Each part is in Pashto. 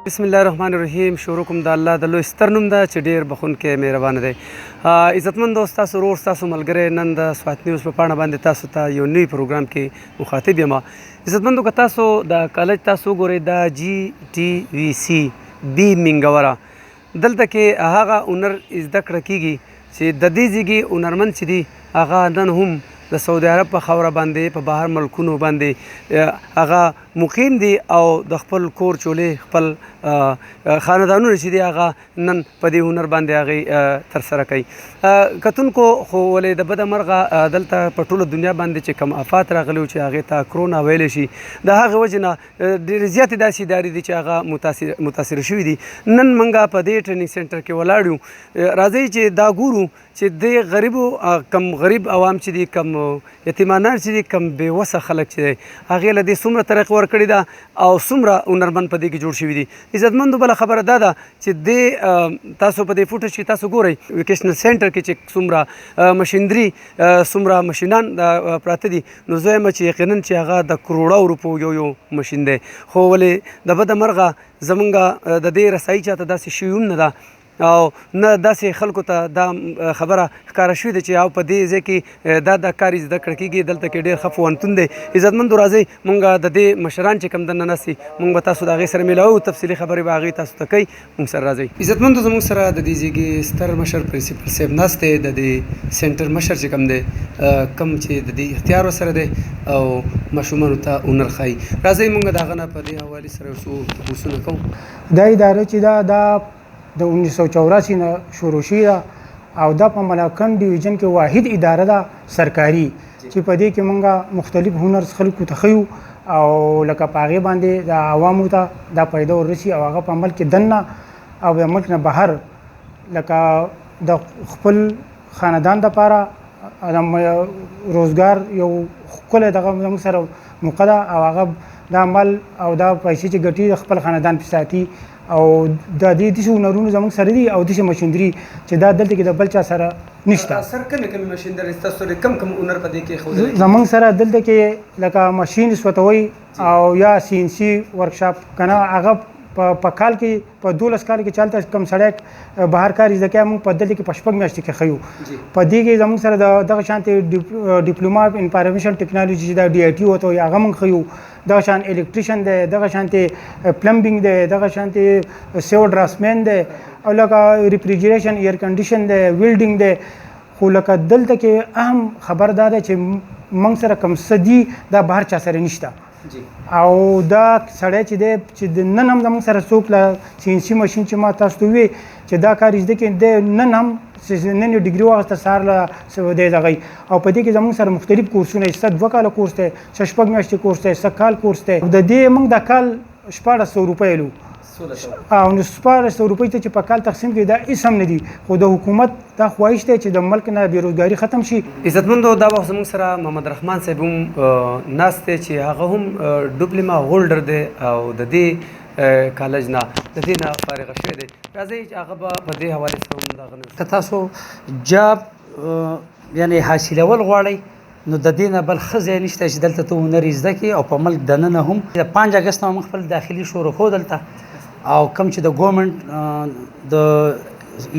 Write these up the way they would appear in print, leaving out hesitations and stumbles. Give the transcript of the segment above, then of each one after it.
بسم الله الرحمن الرحیم. شروع کوم د الله د لوی ستر نوم ده چې ډېر بخښونکی مهربانه دی. عزتمندو ستاسو ورور ستاسو ملګری نن د سوات نیوز په پاڼه باندې تاسو ته یو نوی پروګرام کې مخاطب یم. عزتمندو که تاسو د کالج تاسو وګورئ د GTVC بي منګوره دلته کې هغه هنر زده کړه کېږي چې د دې ځایګې هنرمند چې دي هغه نن هم د سعودي عرب په خاوره باندې په بهر ملکونو باندې هغه مقیم دي او د خپل کور چولې خپل خاندانونه چې دي هغه نن په دې هنر باندې هغې ترسره کوي. کتونکو خو ولې د بده مرغه دلته په ټوله دنیا باندې چې کوم آفات راغلي وو چې هغې ته کرونا ویلی شي د هغې وجې نه ډېرې زیاتې داسې ادارې دي چې هغه متاثره شوي دي. نن موږ په دې ټریننګ سنټر کې ولاړ یو. راځئ چې دا ګورو چې د غریبو کم غریب عوام چې دي کم یتیمانان چې دي کم بېوسه خلک چې دی هغې له دې څومره ترقي ورکړې ده او څومره هنرمند په دې کې جوړ شوي دي. عزتمندو بله خبره دا ده چې دې تاسو په دې فوټج کې تاسو ګورئ ویکیشنل سینټر کې چې څومره مشینري څومره مشینان پراته دي نو زه یم چې یقینا چې هغه د کروړو روپو یو مشین دی. خو ولې د بده مرغه زمونږ د دې رسایي چاته داسې شوي هم نه ده او نه داسې خلکو ته دا خبره ښکاره شوې ده چې او په دې ځای کې دا کار زده کړه کېږي. دلته کې ډېر ښه پوهنتون دی. عزتمندو راځئ مونږ د دې مشران چې کوم دننه ناست دي مونږ به تاسو د هغې سره میلاو تفصیلي خبرې به هغې تاسو ته کوي. مونږ سره راځئ. عزتمندو زموږ سره د دې ځایګې ستر مشر پرنسپل صاحب ناست دی د دې سینټر مشر چې کوم دی کوم چې د دې اختیار ورسره دی او ماشومانو ته هنر ښایي. راځئ مونږ د هغه نه په دې حوالې سره یو څو تپوسونه کوو. دا اداره چې دا د 1984 نه شروع شوې ده او دا په ملاکنډ ډیویژن کې واحد اداره ده سرکاري چې په دې کې موږ مختلف هنر خلکو ته ښیو او لکه په هغې باندې د عوامو ته دا پیدا ورسي او هغه په ملک دننه او د ملک نه بهر لکه د خپل خاندان دپاره روزګار یو ښکلی دغه زموږ سره موقع ده او هغه دا مال او دا پیسې چې ګټي د خپل خاندان پې ساتي او د دې داسې هنرونو زموږ سره دي او داسې مشینري چې دا دلته کې د بل چا سره نشته. سر کومې مشینري ستاسو سره کم هنر په دې کې ښودلی؟ زموږ سره دلته کې لکه ماشین سوتوي او یا CNC ورکشاپ که نه هغه په کال کې په 12 کال کې چلته کم سړی بهر کار زده کوي موږ په دلته کې په 6 میاشتې کې ښیو. په دې کې زموږ سره دغه شانتې ډیپلوما اف انفارمیشن ټیکنالوژي چې دا DIT وته وي هغه موږ ښیو. دغه شان الکتریشن دی دغه شانتې پلمبینګ دی دغه شانتې سیو ډراسمین دی او لکه ریفریجریشن ایر کنډیشن دی ویلډینګ دی. خو لکه دلته کې اهم خبر دا ده چې موږ سره کم څه دي دا بهر چا سره نشته او دا سړی چې دی چې نن هم زموږ سره څوک له CNC ماشین چې ما تاسو ته ووایي چې دا کار زده کوي دی نن هم نن یو ډګري واخیسته سهار له دی دغی او په دې کې زموږ سره مختلف کورسونه څه 2 کاله کورس دی څه 6 میاشتې کورس دی څه کال کورس دی. د دې موږ د کال 1400 روپۍ لو او نو 1400 روپۍ ته چې په کال تقسیم کړي دا هېڅ هم نه دي. خو د حکومت دا خواهش دی چې د ملک نه بېروزګاري ختم شي. عزتمندو دا وخت زموږ سره محمد رحمان صاحب هم ناست دی چې هغه هم ډپلوما هولډر دی او د دې کالج نه د دې نه فارغه شوی دی. راځئ چې هغه به په دې حوالې سره هم دغه که تاسو جاب یعنې حاصلول غواړئ نو د دې نه بل ښه ځای نشته چې دلته ته هنر زده کړې او په ملک دننه هم د 5 اګست نه موږ خپل داخلي شروع کړو دلته او کوم چې د ګورنمنټ د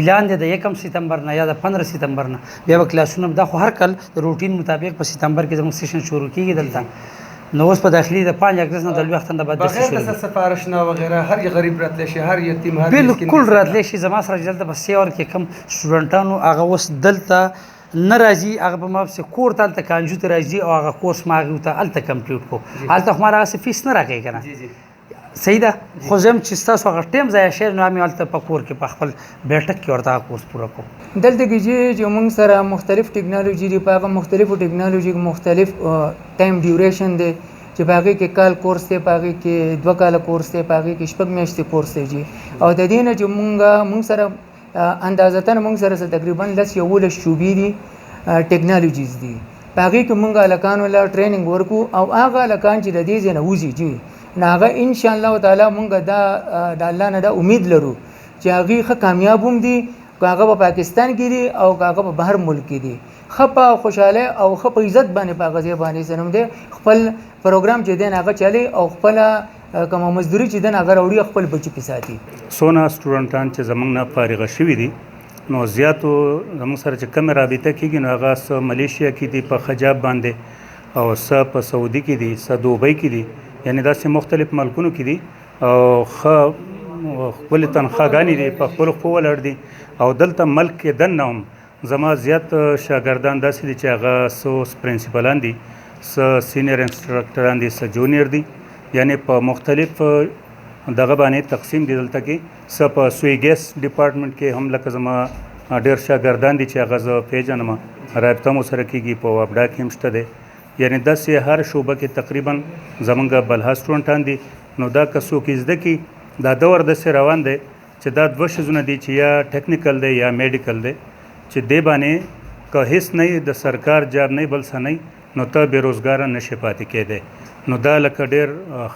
اعلان دی د 1 سپتمبر نه یا د 15 سپتمبر نه بیا به کلاسونه دا خو هر کال د روټین مطابق په سپتمبر کې زموږ سیشن شروع کېږي دلته. نو اوس په داخلي د 5 اګست نه د لوی اختر نه بعد بغیر د سفارش نه وغیره هر غریب راتلی شي هر یتیم هر بالکل راتلی شي. زما سره دلته په سی اور کې کم سټوډنټانو هغه اوس دلته نه راځي هغه به ما پسې کور ته هلته کانجو ته راځي او هغه کورس ما هغې ته هلته کمپلیټ کړو. هلته خو ما هغسې فیس نه راکوي که نه صحیح ده. خو زه هم چې ستاسو هغه ټایم ضایع شوی نو مې هلته په کور کې په خپل بیټک کې ورته هغه کورس پوره کړو. دلته کې چې موږ سره مختلف ټیکنالوژي دي په هغه مختلفو ټیکنالوژي مختلف ټایم ډیوریشن دی چې په هغې کې کال کورس دی په هغې کې 2 کاله کورس دی په هغې کې 6 میاشتې کورس دی جي او د دې نه چې موږ سره اندازتاً موږ سره تقریبا 11 شعبې دي ټیکنالوژیز دي په هغې کې موږ هلکانو له ټریننګ ورکو او هغه هلکان چې د دې ځای نه وځي جي نو هغه انشاءالله تعالی موږ د الله نه دا امید لرو چې هغې ښه کامیاب هم دي که هغه په پاکستان کې دي او که هغه په بهر ملک کې دي ښه په خوشحاله او ښه په عزت باندې په هغه ځای باندې زنم دی خپل پروګرام چې دی هغه چلی او خپله کومه مزدوري چې دن اگر وړي خپل بچي په ساتي. سونه سټوډنټان چې زمونږ نه فارغ شوي دي نو زیاتو زموږ سره چې کم رابطه کېږي نو هغه څه ملیشیا کې دي په حجاب باندې او څه په سعودي کې دي څه دوبۍ کې دي یعنی داسې مختلف ملکونو کې دي او ښه خپلې تنخواګانې دي په خپلو پښو ولاړ دي او دلته ملک کې دننه هم زما زیات شاګردان داسې دي چې هغه څه پرنسپلان دي څه سینیر انسټرکټران دي څه جونیر دي یعنی په مختلف دغه باندې تقسیم دي دلته کې څه په سوی ګیس ډپارټمنټ کې هم لکه زما ډېر شاګردان دي چې هغه زه پیژنم رابطه مو سره کېږي په وابډا کې هم شته دی یعنی داسې هر شعبه کې تقریبا زمونږ بلها سټوډنټان دي نو دا که څوک زده کړي دا دور داسې روان دی چې دا دوه شیزونه دي چې یا ټیکنیکل دی یا میډیکل دی چې دې باندې که هیڅ نه د سرکار جاب نه بل څه نه نو ته بېروزګاره نشي پاتې کېدی نو دا لکه ډېر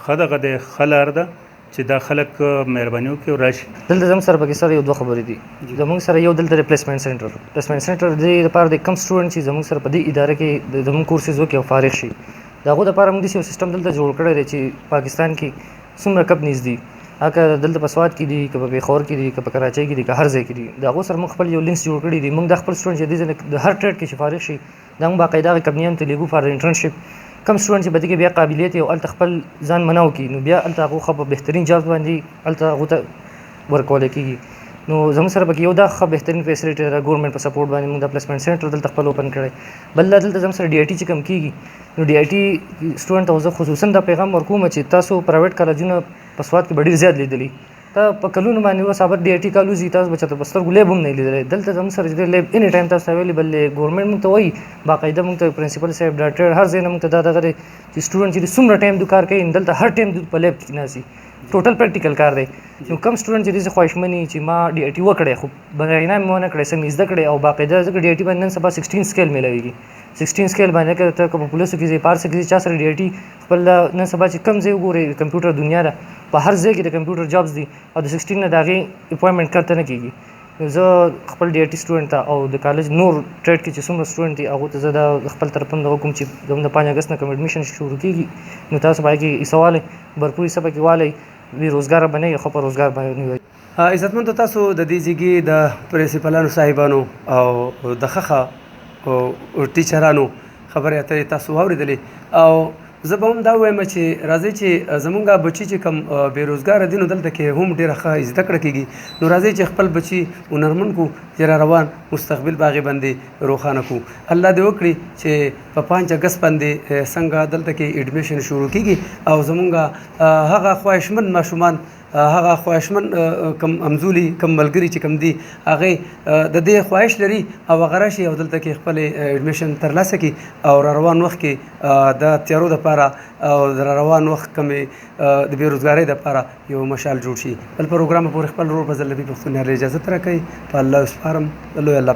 ښه دغه دی ښه لار ده چې دا خلک مهرباني وکړي او راشي. دلته زموږ سره پکې سره یو دوه خبرې دي. زموږ سره یو دلته ریپلیسمنټ سنټر د دې لپاره د کم سټوډنټ چې زموږ سره په دې اداره کې زموږ کورسز وکړي او فارغ شي د هغو دپاره موږ داسې یو سیسټم دلته جوړ کړی دی چې پاکستان کې څومره کمپنیز دي هغه دلته په سوات کې دي که په پېښور کې دي که په کراچۍ کې دي که هر ځای کې دي د هغو سره موږ خپل یو لینکس جوړ کړي دي. موږ د خپل سټوډنټ چې د هر ټریډ کې چې فارغ شي دا موږ باقاعده هغې کمپنیانو ته لیږو فار انټرنشپ. کم سټوډنټ چې په دې کې بیا قابلیت او هلته خپل ځان منو کړي نو بیا هلته هغو ښه په بهترین جاب باندې هلته هغو ته ورکولی کېږي. نو زموږ سره پکې یو دا ښه بهترین فیسلیټي ده ګورنمنټ په سپورټ باندې موږ د پلیسمنټ سنټر دلته خپل اوپن کړی. بل دا دلته زموږ سره ډي آی ټي چې کم کېږي نو ډي آی ټي سټوډنټ ته زه خصوصا دا پیغام ورکوم چې تاسو پرایویټ کالجونه په سوات کې به ډېر زیات لیدلي ته په کلونو باندې اوس ابد ډي آی ټي کالج دي تاسو به چېرته په سترګو لیب هم نه لیدلی. دلته زموږ سره چې لیب اني ټایم تاسو ته اویلیبل دی. ګورنمنټ موږ ته وایي باقاعده موږ ته پرنسپل صاحب ډاکټر هر ځای نه موږ ته دا دغه دی چې سټوډنټ چې څومره ټایم دوی کار کوي دلته هر ټایم دوی په لیب کې ناستي ټوټل پریکټیکل کار دی. نو کم سټوډنټ چې داسې خواهشمني چې ما ډي آی ټي وکړی خو بغینا مې ونه کړی څه مې زده کړی او باقاعده ځکه ډي آی ټي باندې نن سبا 16 سکیل میلاویږي 16 سکیل باندې که ته په پولیسو کې ځې پارسه کې ځې چا سره ډي آی ټي خپل نن سبا چې کم ځای وګورې کمپیوټر دنیا ده په هر ځای کې د کمپیوټر جابس دي او د 16 نه د هغې اپوینټمنټ کته نه کېږي. زه خپل ډي آی ټي سټوډنټ ته او د کالج نور ټریډ کې چې څومره سټوډنټ دي هغو ته زه دا خپل طرف نه کوم چې زموږ د 5 اګست نه کوم اډمیشن شروع کېږي نو تاسو باید کې حصه والی بھرپور حصه پکې والی بېروزګاره به نه وي خو په روزګار باندې نه وي. عزتمندو تاسو د دې ځایګي د پرنسپلانو صاحبانو او د ښه ټیچرانو خبرې اترې تاسو واورېدلې او زه به هم دا وایم چې راځئ چې زمونږ بچي چې کوم بېروزګاره دي نو دلته کې هم ډېره ښه زده کړه کېږي نو راځئ چې خپل بچي هنرمند کړو چې را روان مستقبل به هغې باندې روښانه کړو. الله دې وکړي چې په 5 اګست باندې څنګه دلته کې اډمیشن شروع کېږي او زمونږ هغه خواهشمند ماشومان هغه خواهشمن کم امزولي کم ملګري چې کم دي هغې د دې خواهش لري او هغه راشي او دلته کې خپل اډمیشن ترلاسه کړي او را روان وخت کې د تیارو دپاره او د را روان وخت کمې د بېروزګارۍ دپاره یو مشال جوړ شي. بل پروګرام پورې خپل ورور فضل نبي پښتون اجازت راکوي په الله سپارم. لوی الله